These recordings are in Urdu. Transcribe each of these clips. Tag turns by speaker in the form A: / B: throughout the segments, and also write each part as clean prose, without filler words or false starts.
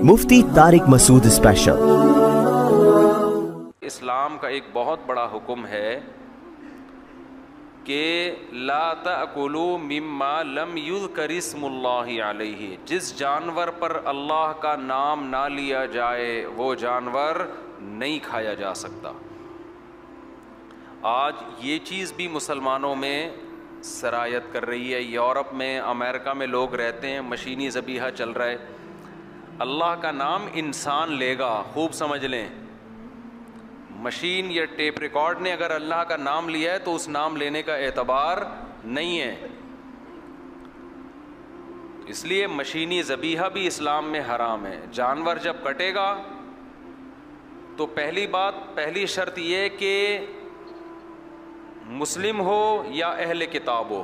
A: مفتی طارق مسعود اسپیشل۔
B: اسلام کا ایک بہت بڑا حکم ہے کہ لا تأکلوا مما لم یذکر اسم اللہ علیہ، جس جانور پر اللہ کا نام نہ لیا جائے وہ جانور نہیں کھایا جا سکتا۔ آج یہ چیز بھی مسلمانوں میں سرایت کر رہی ہے۔ یورپ میں، امریکہ میں لوگ رہتے ہیں، مشینی ذبیحہ چل رہا ہے۔ اللہ کا نام انسان لے گا، خوب سمجھ لیں، مشین یا ٹیپ ریکارڈ نے اگر اللہ کا نام لیا ہے تو اس نام لینے کا اعتبار نہیں ہے۔ اس لیے مشینی ذبیحہ بھی اسلام میں حرام ہے۔ جانور جب کٹے گا تو پہلی شرط یہ کہ مسلم ہو یا اہل کتاب ہو،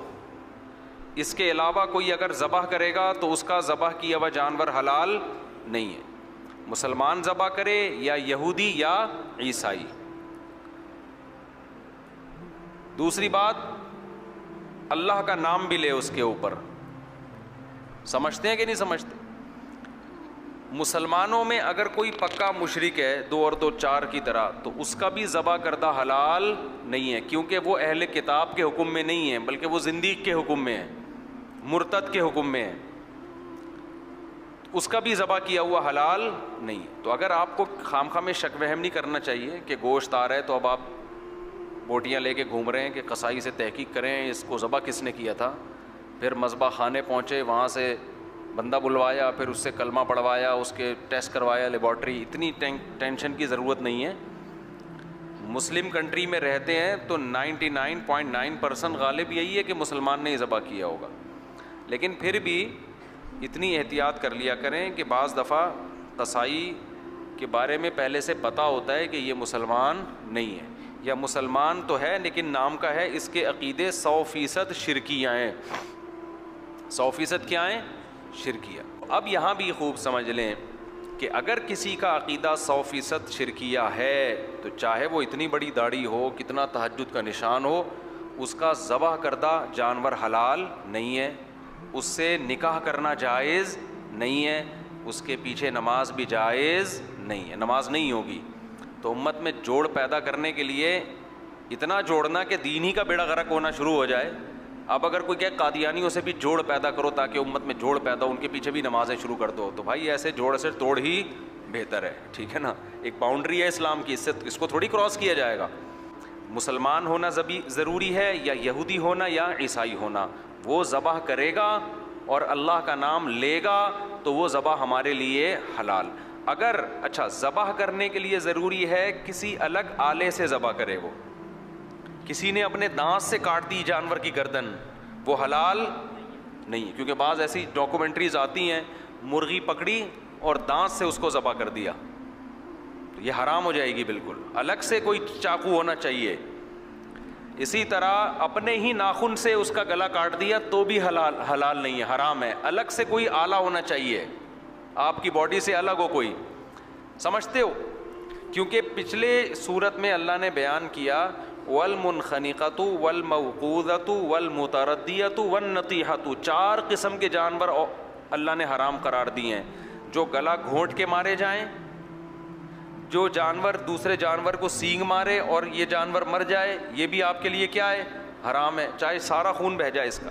B: اس کے علاوہ کوئی اگر ذبح کرے گا تو اس کا ذبح کیا ہوا جانور حلال نہیں ہے، مسلمان ذبح کرے یا یہودی یا عیسائی۔ دوسری بات، اللہ کا نام بھی لے اس کے اوپر۔ سمجھتے ہیں کہ نہیں سمجھتے؟ مسلمانوں میں اگر کوئی پکا مشرک ہے 2 اور 2 4 کی طرح، تو اس کا بھی ذبح کردہ حلال نہیں ہے، کیونکہ وہ اہل کتاب کے حکم میں نہیں ہے، بلکہ وہ زندیق کے حکم میں ہے، مرتد کے حکم میں ہے، اس کا بھی ذبح کیا ہوا حلال نہیں۔ تو اگر آپ کو خامخواہ میں شک وہم نہیں کرنا چاہیے کہ گوشت آ رہا ہے تو اب آپ بوٹیاں لے کے گھوم رہے ہیں کہ قصائی سے تحقیق کریں اس کو ذبح کس نے کیا تھا، پھر مذبح خانے پہنچے، وہاں سے بندہ بلوایا، پھر اس سے کلمہ پڑھوایا، اس کے ٹیسٹ کروایا لیبارٹری۔ اتنی ٹینشن کی ضرورت نہیں ہے۔ مسلم کنٹری میں رہتے ہیں تو 99.9% غالب یہی ہے کہ مسلمان نے ہی ذبح کیا ہوگا، لیکن پھر بھی اتنی احتیاط کر لیا کریں کہ بعض دفعہ قصائی کے بارے میں پہلے سے پتہ ہوتا ہے کہ یہ مسلمان نہیں ہے، یا مسلمان تو ہے لیکن نام کا ہے، اس کے عقیدے 100% شرکیہ ہیں۔ 100% کیا ہیں؟ شرکیہ۔ اب یہاں بھی خوب سمجھ لیں کہ اگر کسی کا عقیدہ 100% شرکیہ ہے تو چاہے وہ اتنی بڑی داڑھی ہو، کتنا تہجد کا نشان ہو، اس کا ذبح کردہ جانور حلال نہیں ہے، اس سے نکاح کرنا جائز نہیں ہے، اس کے پیچھے نماز بھی جائز نہیں ہے، نماز نہیں ہوگی۔ تو امت میں جوڑ پیدا کرنے کے لیے اتنا جوڑنا کہ دین ہی کا بیڑا غرق ہونا شروع ہو جائے۔ اب اگر کوئی کہ قادیانیوں سے بھی جوڑ پیدا کرو تاکہ امت میں جوڑ پیدا ہو، ان کے پیچھے بھی نمازیں شروع کر دو، تو بھائی ایسے جوڑ سے توڑ ہی بہتر ہے، ٹھیک ہے نا؟ ایک باؤنڈری ہے اسلام کی، اس کو تھوڑی کراس کیا جائے گا۔ مسلمان ہونا ضروری ہے یا یہودی ہونا یا عیسائی ہونا، وہ ذبح کرے گا اور اللہ کا نام لے گا تو وہ ذبح ہمارے لیے حلال۔ اگر ذبح کرنے کے لیے ضروری ہے کسی الگ آلے سے ذبح کرے، وہ کسی نے اپنے دانت سے کاٹ دی جانور کی گردن، وہ حلال نہیں، کیونکہ بعض ایسی ڈاکومنٹریز آتی ہیں مرغی پکڑی اور دانت سے اس کو ذبح کر دیا، تو یہ حرام ہو جائے گی بالکل۔ الگ سے کوئی چاقو ہونا چاہیے۔ اسی طرح اپنے ہی ناخن سے اس کا گلا کاٹ دیا تو بھی حلال نہیں ہے، حرام ہے۔ الگ سے کوئی آلہ ہونا چاہیے، آپ کی باڈی سے الگ ہو کوئی، سمجھتے ہو؟ کیونکہ پچھلے صورت میں اللہ نے بیان کیا والمنخنقۃ والموقوذۃ والمتردیۃ والنطیحۃ، 4 قسم کے جانور اللہ نے حرام قرار دیے ہیں، جو گلا گھونٹ کے مارے جائیں، جو جانور دوسرے جانور کو سینگ مارے اور یہ جانور مر جائے، یہ بھی آپ کے لیے کیا ہے؟ حرام ہے، چاہے سارا خون بہہ جائے اس کا۔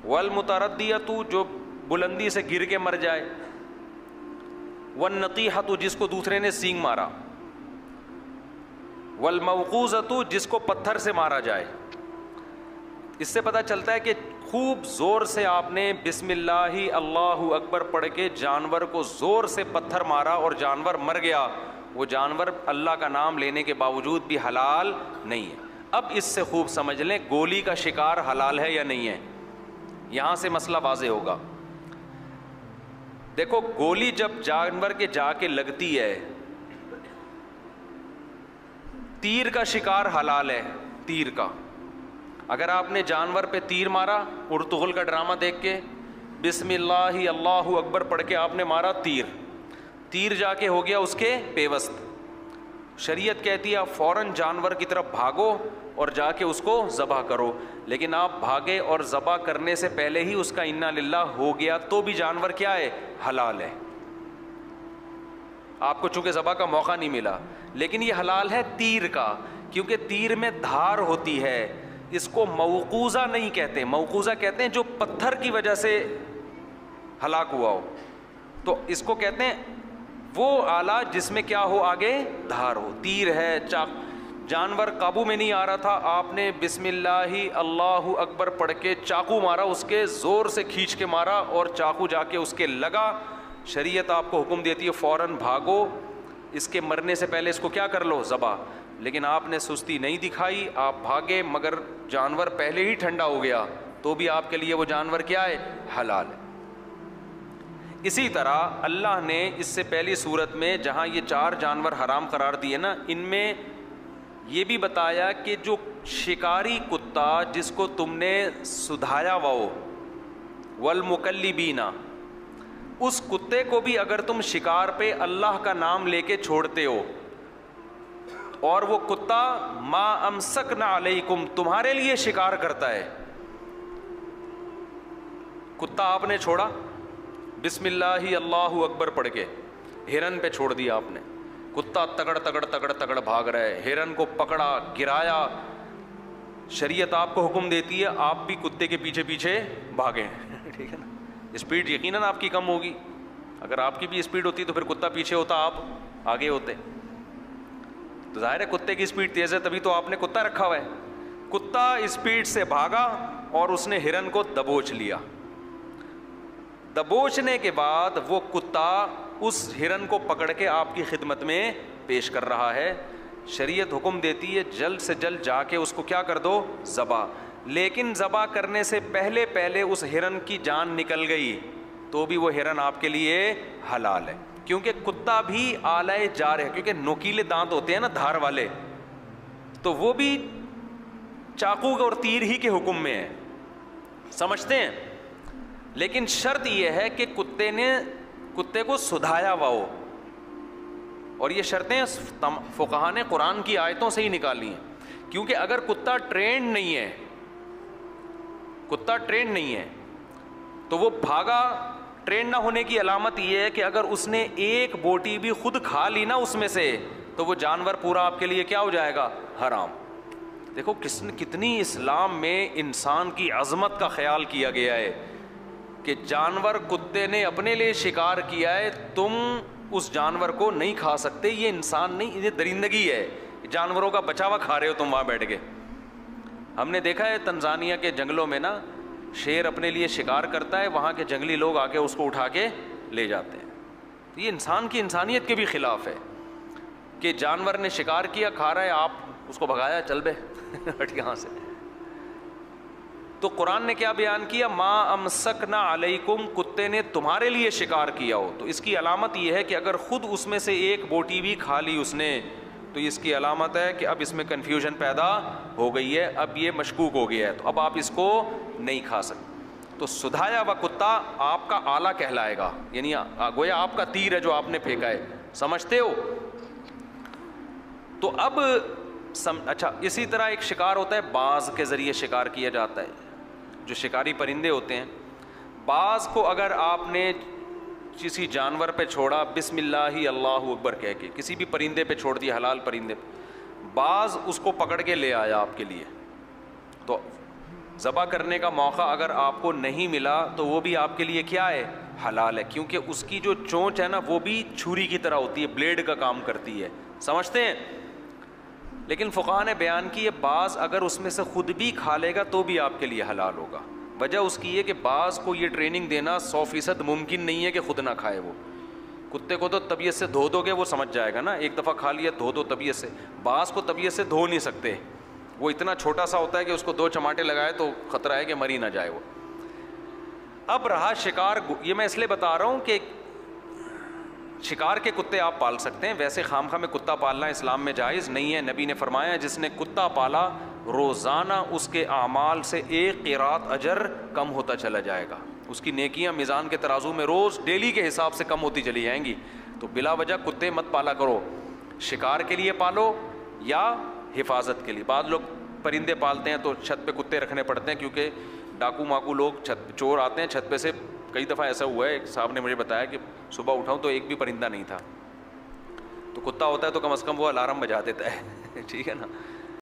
B: والمتردیۃ، جو بلندی سے گر کے مر جائے، والنطیحۃ، جس کو دوسرے نے سینگ مارا، والموقوذۃ، جس کو پتھر سے مارا جائے۔ اس سے پتہ چلتا ہے کہ خوب زور سے آپ نے بسم اللہ اللہ اکبر پڑھ کے جانور کو زور سے پتھر مارا اور جانور مر گیا، وہ جانور اللہ کا نام لینے کے باوجود بھی حلال نہیں ہے۔ اب اس سے خوب سمجھ لیں گولی کا شکار حلال ہے یا نہیں ہے، یہاں سے مسئلہ واضح ہوگا۔ دیکھو، گولی جب جانور کے جا کے لگتی ہے، تیر کا شکار حلال ہے، تیر کا۔ اگر آپ نے جانور پہ تیر مارا، ارطغرل کا ڈرامہ دیکھ کے بسم اللہ اللہ اکبر پڑھ کے آپ نے مارا تیر جا کے ہو گیا اس کے پیوست، شریعت کہتی ہے آپ فوراً جانور کی طرف بھاگو اور جا کے اس کو ذبح کرو، لیکن آپ بھاگے اور ذبح کرنے سے پہلے ہی اس کا انا للہ ہو گیا تو بھی جانور کیا ہے؟ حلال ہے۔ آپ کو چونکہ ذبح کا موقع نہیں ملا. لیکن یہ حلال ہے تیر کا, کیونکہ تیر میں دھار ہوتی ہے. اس کو موقوذہ نہیں کہتے, موقوذہ کہتے ہیں جو پتھر کی وجہ سے ہلاک ہوا ہو, تو اس کو کہتے ہیں وہ آلہ جس میں کیا ہو, آگے دھار ہو. تیر ہے, جانور قابو میں نہیں آ رہا تھا, آپ نے بسم اللہ اللہ اکبر پڑھ کے چاقو مارا, اس کے زور سے کھینچ کے مارا اور چاقو جا کے اس کے لگا. شریعت آپ کو حکم دیتی ہے فوراً بھاگو, اس کے مرنے سے پہلے اس کو کیا کر لو, ذبح. لیکن آپ نے سستی نہیں دکھائی, آپ بھاگے, مگر جانور پہلے ہی ٹھنڈا ہو گیا, تو بھی آپ کے لیے وہ جانور کیا ہے, حلال ہے. اسی طرح اللہ نے اس سے پہلی صورت میں جہاں یہ 4 جانور حرام قرار دیے نا, ان میں یہ بھی بتایا کہ جو شکاری کتا جس کو تم نے سدھایا ہوا والمکلبین, اس کتے کو بھی اگر تم شکار پہ اللہ کا نام لے کے چھوڑتے ہو اور وہ کتا ما امسکنا علیکم تمہارے لیے شکار کرتا ہے. کتا آپ نے چھوڑا, بسم اللہ اللہ اکبر پڑھ کے ہرن پہ چھوڑ دیا آپ نے, کتا تگڑ تگڑ تگڑ تگڑ بھاگ رہا ہے, ہرن کو پکڑا گرایا. شریعت آپ کو حکم دیتی ہے آپ بھی کتے کے پیچھے پیچھے بھاگیں, ٹھیک ہے نا. اسپیڈ یقیناً آپ کی کم ہوگی, اگر آپ کی بھی اسپیڈ ہوتی تو پھر کتا پیچھے ہوتا, آپ آگے ہوتے. تو ظاہر ہے کتے کی اسپیڈ تیز ہے, تبھی تو آپ نے کتا رکھا ہوا ہے. کتا اسپیڈ سے بھاگا اور اس نے ہرن کو دبوچ لیا. دبوچنے کے بعد وہ کتا اس ہرن کو پکڑ کے آپ کی خدمت میں پیش کر رہا ہے. شریعت حکم دیتی ہے جلد سے جلد جا کے اس کو کیا کر دو, ذبح. لیکن ذبح کرنے سے پہلے اس ہرن کی جان نکل گئی تو بھی وہ ہرن آپ کے لیے حلال ہے, کیونکہ کتا بھی آلہ جار ہے, کیونکہ نوکیلے دانت ہوتے ہیں نا دھار والے, تو وہ بھی چاقو اور تیر ہی کے حکم میں ہے, سمجھتے ہیں. لیکن شرط یہ ہے کہ کتے کو سدھایا ہوا ہو, اور یہ شرطیں فقہاء نے قرآن کی آیتوں سے ہی نکالی ہیں. کیونکہ اگر کتا ٹرینڈ نہیں ہے تو وہ بھاگا. ٹرینڈ نہ ہونے کی علامت یہ ہے کہ اگر اس نے ایک بوٹی بھی خود کھا لی نا اس میں سے, تو وہ جانور پورا آپ کے لیے کیا ہو جائے گا, حرام. دیکھو کتنی اسلام میں انسان کی عظمت کا خیال کیا گیا ہے کہ جانور کتے نے اپنے لیے شکار کیا ہے, تم اس جانور کو نہیں کھا سکتے. یہ انسان نہیں, یہ درندگی ہے, جانوروں کا بچاوا کھا رہے ہو تم وہاں بیٹھ کے. ہم نے دیکھا ہے تنزانیہ کے جنگلوں میں نا, شیر اپنے لیے شکار کرتا ہے, وہاں کے جنگلی لوگ آ کے اس کو اٹھا کے لے جاتے ہیں. تو یہ انسان کی انسانیت کے بھی خلاف ہے کہ جانور نے شکار کیا, کھا رہا ہے, آپ اس کو بھگایا, چل بے ہٹ یہاں سے. تو قرآن نے کیا بیان کیا, ما امسکنا علیکم, کتے نے تمہارے لیے شکار کیا ہو. تو اس کی علامت یہ ہے کہ اگر خود اس میں سے ایک بوٹی بھی کھا لی اس نے, تو اس کی علامت ہے کہ اب اس میں کنفیوژن پیدا ہو گئی ہے, اب یہ مشکوک ہو گیا ہے, تو اب آپ اس کو نہیں کھا سکتے. تو سدھایا ہوا کتا آپ کا آلہ کہلائے گا, یعنی گویا آپ کا تیر ہے جو آپ نے پھینکا ہے, سمجھتے ہو. تو اب اچھا, اسی طرح ایک شکار ہوتا ہے, باز کے ذریعے شکار کیا جاتا ہے. جو شکاری پرندے ہوتے ہیں, باز کو اگر آپ نے کسی جانور پہ چھوڑا بسم اللہ اللہ اکبر کہہ کے, کسی بھی پرندے پہ چھوڑ دیا, حلال پرندے پہ, باز اس کو پکڑ کے لے آیا آپ کے لیے, تو ذبح کرنے کا موقع اگر آپ کو نہیں ملا تو وہ بھی آپ کے لیے کیا ہے, حلال ہے. کیونکہ اس کی جو چونچ ہے نا وہ بھی چھری کی طرح ہوتی ہے, بلیڈ کا کام کرتی ہے, سمجھتے ہیں. لیکن فقہاء نے بیان کی ہے باز اگر اس میں سے خود بھی کھا لے گا تو بھی آپ کے لیے حلال ہوگا. وجہ اس کی ہے کہ باز کو یہ ٹریننگ دینا 100% ممکن نہیں ہے کہ خود نہ کھائے. وہ کتے کو تو طبیعت سے دھو دو گے وہ سمجھ جائے گا نا, ایک دفعہ کھا لیا دھو دو طبیعت سے. باز کو طبیعت سے دھو نہیں سکتے, وہ اتنا چھوٹا سا ہوتا ہے کہ اس کو 2 چماٹے لگائے تو خطرہ ہے کہ مر ہی نہ جائے وہ. اب رہا شکار, یہ میں اس لیے بتا رہا ہوں کہ شکار کے کتے آپ پال سکتے ہیں, ویسے خامخواہ میں کتا پالنا اسلام میں جائز نہیں ہے. نبی نے فرمایا جس نے کتا پالا روزانہ اس کے اعمال سے 1 قیراط اجر کم ہوتا چلا جائے گا, اس کی نیکیاں میزان کے ترازو میں روز ڈیلی کے حساب سے کم ہوتی چلی جائیں گی. تو بلا وجہ کتے مت پالا کرو, شکار کے لیے پالو یا حفاظت کے لیے. بعض لوگ پرندے پالتے ہیں تو چھت پہ کتے رکھنے پڑتے ہیں, کیونکہ ڈاکو ماکو لوگ چور آتے ہیں چھت پہ سے. کئی دفعہ ایسا ہوا ہے, ایک صاحب نے مجھے بتایا کہ صبح اٹھاؤں تو ایک بھی پرندہ نہیں تھا, تو کتا ہوتا ہے تو کم از کم وہ الارم بجا دیتا ہے ٹھیک ہے نا.